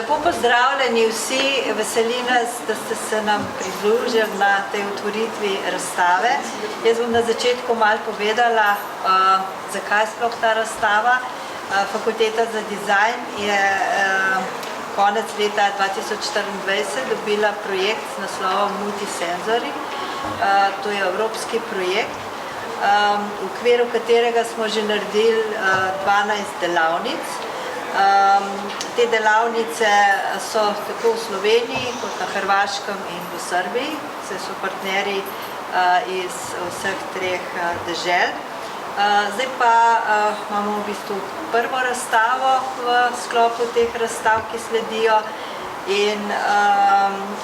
Lepo pozdravljeni vsi, veseli nas, da ste se nam pridružili na tej otvoritvi razstave. Jaz bom na začetku malo povedala, zakaj sploh ta razstava. Fakulteta za dizajn je konec leta 2024 dobila projekt z naslovom Multisenzori. To je evropski projekt, v okviru katerega smo že naredili 12 delavnic. Te delavnice so tako v Sloveniji, kot na Hrvaškem in v Srbiji, saj so partnerji iz vseh treh dežel. Zdaj pa imamo v bistvu prvo razstavo v sklopu teh razstav, ki sledijo, in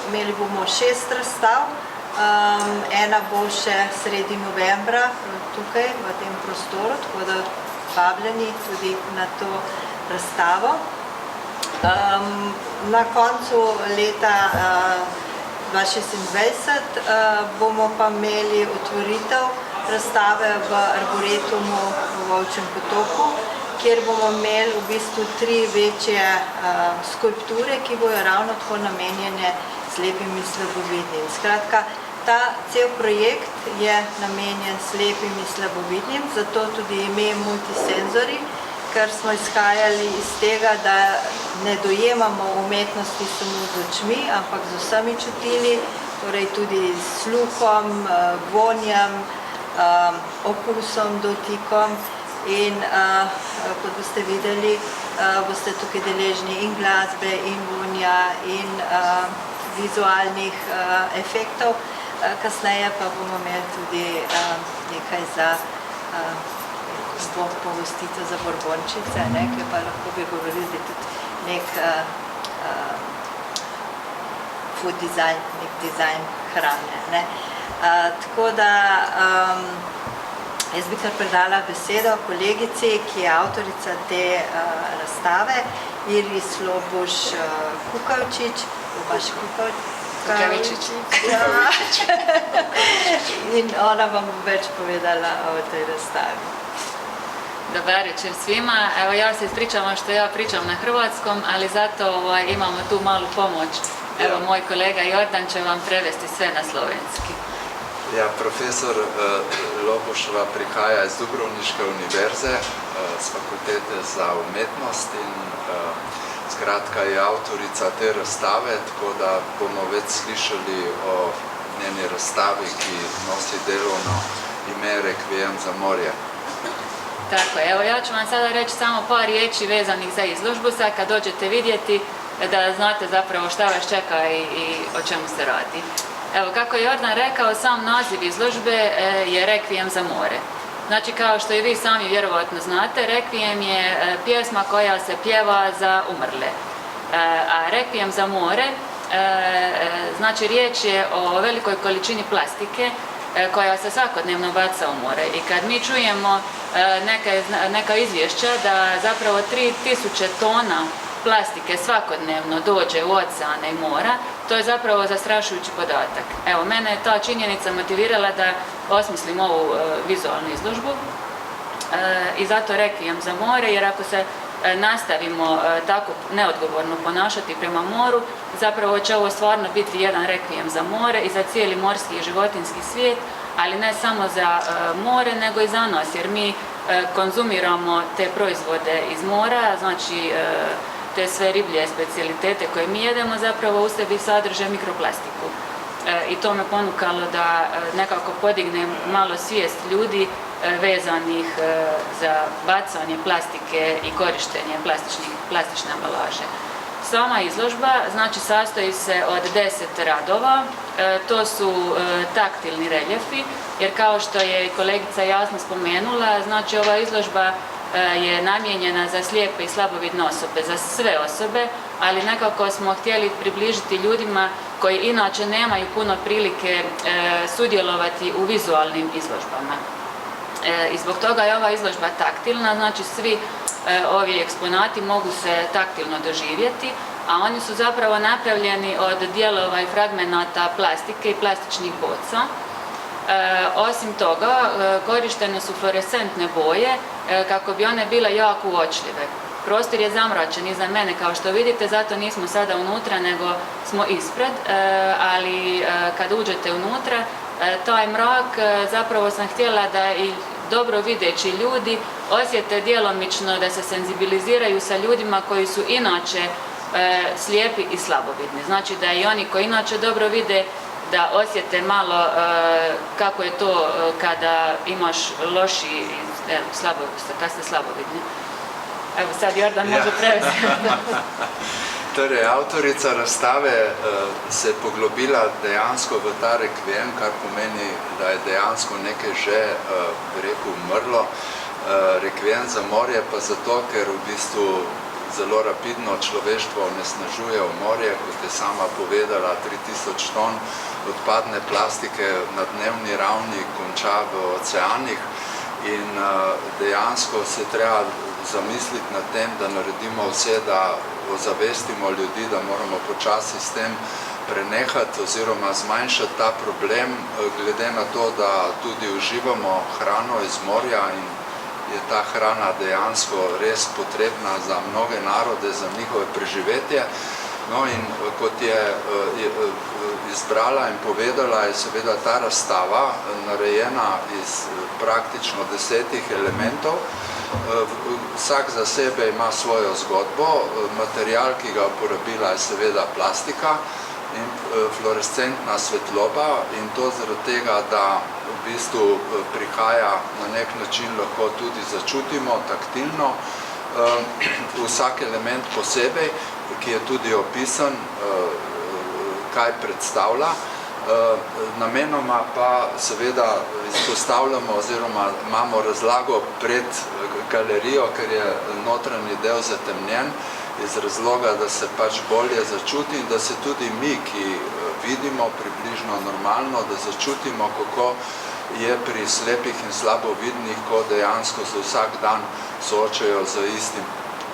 imeli bomo 6 razstav. Ena bo še sredi novembra tukaj v tem prostoru, tako da vabljeni tudi na to razstavo. Na koncu leta 2026 bomo pa imeli otvoritev razstave v Arboretumu v Volčjem Potoku, kjer bomo imeli v bistvu 3 večje skulpture, ki bojo ravno tako namenjene slepim in slabovidnim. Skratka, ta cel projekt je namenjen slepim in slabovidnim, zato tudi ime Multisenzori, ker smo izhajali iz tega, da ne dojemamo umetnosti samo z očmi, ampak z vsemi čutili, torej tudi s sluhom, vonjem, okusom, dotikom. In kot boste videli, boste tukaj deležni in glasbe, in vonja, in vizualnih efektov. Kasneje pa bomo imeli tudi nekaj za povostitev za borbončice, ki pa lahko bi govorili, da je tudi nek food design, nek dizajn hrane. Tako da jaz bi kar predala besedo kolegici, ki je avtorica te razstave, Iris Lobuš-Kukavičič. Kukavičič. In ona vam bo več povedala o tej razstavi. Dobar večer svima. Evo, ja se ispričavam što ja pričam na hrvatskom, ali zato imamo tu malu pomoć. Evo, moj kolega Jordan će vam prevesti sve na slovenski. Ja, profesor Lobušova prihaja iz Dubrovniške univerze, z fakultete za umetnost in skratka je avtorica te razstave, tako da bomo več slišali o njeni razstavi, ki nosi delovno ime Rekvijem za morje. Tako je, evo ja ću vam sada reći samo par riječi vezanih za izložbu, sad kad dođete vidjeti da znate zapravo šta vas čeka i o čemu se radi. Evo, kako je Jordan rekao, sam naziv izložbe je Rekvijem za more. Znači, kao što i vi sami vjerovatno znate, Rekvijem je pjesma koja se pjeva za umrle. A Rekvijem za more, znači riječ je o velikoj količini plastike koja se svakodnevno baca u more. I kad mi čujemo neka izvješća da zapravo 3000 tona plastike svakodnevno dođe u oceane i mora, to je zapravo zastrašujući podatak. Evo, mene je ta činjenica motivirala da osmislim ovu vizualnu izložbu i zato Rekvijem za more, jer ako se nastavimo tako neodgovorno ponašati prema moru, zapravo će ovo stvarno biti jedan rekvijem za more i za cijeli morski i životinjski svijet, ali ne samo za more, nego i za nas, jer mi konzumiramo te proizvode iz mora, znači te sve riblje specijalitete koje mi jedemo zapravo u sebi sadrže mikroplastiku. I to me ponukalo da nekako podignem malo svijest ljudi vezanih za bacanje plastike i korištenje plastične ambalaže. Sama izložba znači sastoji se od 10 radova, to su taktilni reljefi, jer kao što je kolegica jasno spomenula, znači ova izložba je namijenjena za slijepe i slabovidne osobe, za sve osobe, ali nekako smo htjeli približiti ljudima koji inače nemaju puno prilike sudjelovati u vizualnim izložbama. I zbog toga je ova izložba taktilna, znači svi ovi eksponati mogu se taktilno doživjeti, a oni su zapravo napravljeni od dijelova i fragmenata plastike i plastičnih boca. Osim toga, korištene su fluorescentne boje kako bi one bile jako uočljive. Prostor je zamračen iza mene, kao što vidite, zato nismo sada unutra, nego smo ispred, ali kad uđete unutra, taj mrak zapravo sam htjela da i dobro videći ljudi osjete djelomično da se senzibiliziraju sa ljudima koji su inače slijepi i slabovidni. Znači da i oni koji inače dobro vide, da osjete malo kako je to kada imaš loši, kad ste slabovidni. Evo sad Jordan može prevesti. Torej, avtorica razstave se je poglobila dejansko v ta rekviem, kar pomeni, da je dejansko nekaj že, bi rekel, umrlo. Rekviem za morje pa zato, ker v bistvu zelo rapidno človeštvo onesnažuje v morje, kot je sama povedala, 3000 ton odpadne plastike na dnevni ravni konča v oceanih in dejansko se treba zamisliti nad tem, da naredimo vse, da ozavestimo ljudi, da moramo počasi s tem prenehati oziroma zmanjšati ta problem, glede na to, da tudi uživamo hrano iz morja in je ta hrana dejansko res potrebna za mnoge narode, za njihove preživetje. No in kot je izbrala in povedala, je seveda ta razstava narejena iz praktično 10 elementov. Vsak za sebe ima svojo zgodbo, material, ki ga uporabila, je seveda plastika in fluorescentna svetloba in to zaradi tega, da v bistvu prihaja na nek način lahko tudi začutimo taktilno vsak element posebej, ki je tudi opisan, kaj predstavlja. Namenoma pa seveda izpostavljamo oziroma imamo razlago pred galerijo, ker je notranji del zatemnjen, iz razloga, da se pač bolje začuti in da se tudi mi, ki vidimo približno normalno, da začutimo, kako je pri slepih in slabovidnih, ko dejansko se vsak dan soočajo z istim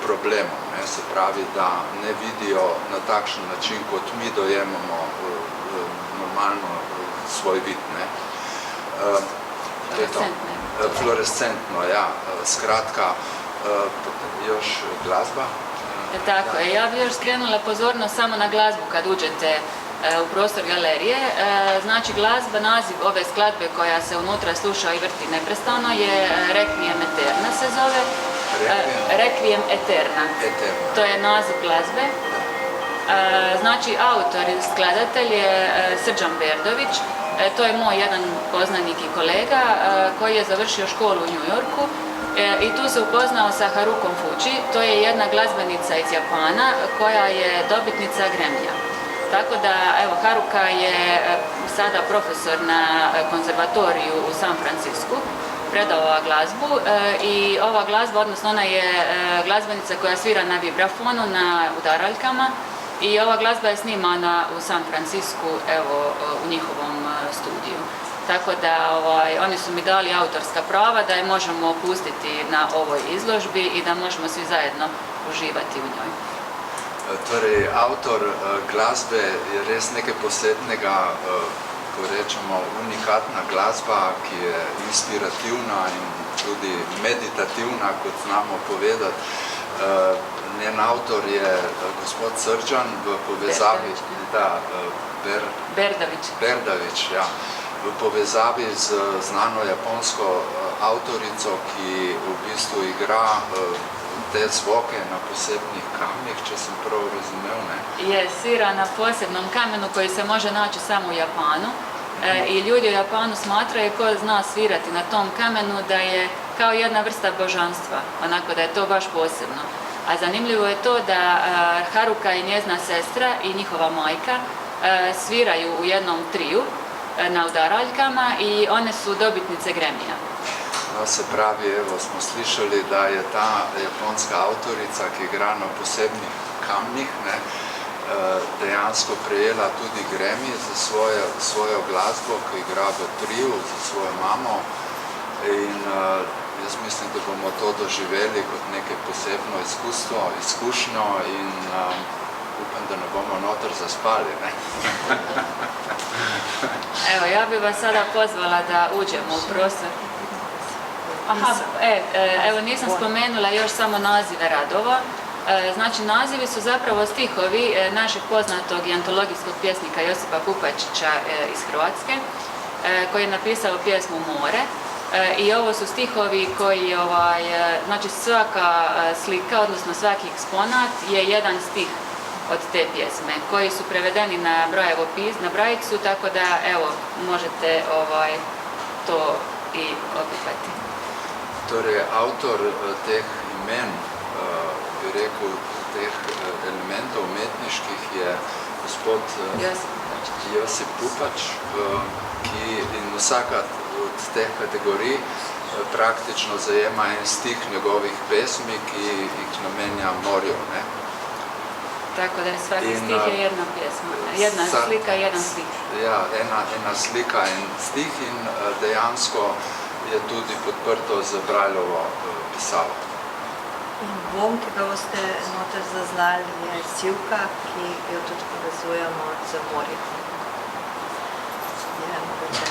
problemom. Se pravi, da ne vidijo na takšen način, kot mi dojemamo normalno svoj vid. Fluorescentno, ja. Skratka, još glazba? Tako je, ja bih još skrenula pozornost samo na glazbu kad uđete u prostor galerije. Znači glazba, naziv ove skladbe koja se unutra sluša i vrti neprestano je Requiem Eterna se zove. Requiem Eterna. To je naziv glazbe. Znači autor i skladatelj je Srđan Berdović. To je moj jedan poznanik i kolega koji je završio školu u New Yorku i tu se upoznao sa Harukom Fuji. To je jedna glazbenica iz Japana koja je dobitnica Grammy-a. Tako da, evo, Haruka je sada profesor na konzervatoriju u San Francisku, predao glazbu i ova glazba, odnosno ona je glazbenica koja svira na vibrafonu, na udaraljkama i ova glazba je snimana u San Francisku, evo, u njihovom studiju. Tako da oni su mi dali autorska prava da je možemo pustiti na ovoj izložbi i da možemo svi zajedno uživati u njoj. Torej, avtor glasbe je res nekaj posebnega, ko rečemo unikatna glasba, ki je inspirativna in tudi meditativna, kot znamo povedati. Njen avtor je gospod Srđan v povezavi Berdavić, ja, v povezavi z znano japonsko avtorico, ki v bistvu igra te zvoke na posebnih kamnih, če sem prav razumel, ne? Je, svira na posebnom kamenu koji se može naći samo u Japanu i ljudi u Japanu smatraju ko zna svirati na tom kamenu da je kao jedna vrsta božanstva, onako da je to baš posebno. A zanimljivo je to da Haruka i njezina sestra i njihova majka sviraju u jednom triju na udaraljkama i one su dobitnice Grammy-a. No, se pravi, evo, smo slišali, da je ta japonska avtorica, ki igra na posebnih kamnih, dejansko prejela tudi Grammy za svojo glasbo, ki igra v triju za svojo mamo. In jaz mislim, da bomo to doživeli kot neke posebno izkušnjo in upam, da ne bomo noter zaspali, ne? Evo, ja bih vas sada pozvala da uđemo u prostor. Evo nisam spomenula još samo nazive radova. Znači nazivi su zapravo stihovi našeg poznatog i antologijskog pjesnika Josipa Pupačića iz Hrvatske, koji je napisao pjesmu More. I ovo su stihovi koji, znači svaka slika, odnosno svaki eksponat je jedan stih od te pjesme, koji su prevedeni na Brailleov na Brajicu, tako da evo, možete to i opipati. Torej, avtor teh imen, bi rekel, teh elementov umetniških je gospod Josip Pupač, ki in vsaka od teh kategorij praktično zajema en stih njegovih pesmi, ki jih namenja morju. Tako da svaki stih je jedna pjesma, jedna slika, jedan stih. Ja, ena slika in stih in dejansko je tudi podprto z Brailleovo pisavo. In vom, ki ga boste noter zaznali, je sivka, ki jo tudi povezujemo z morjem. Je mogoče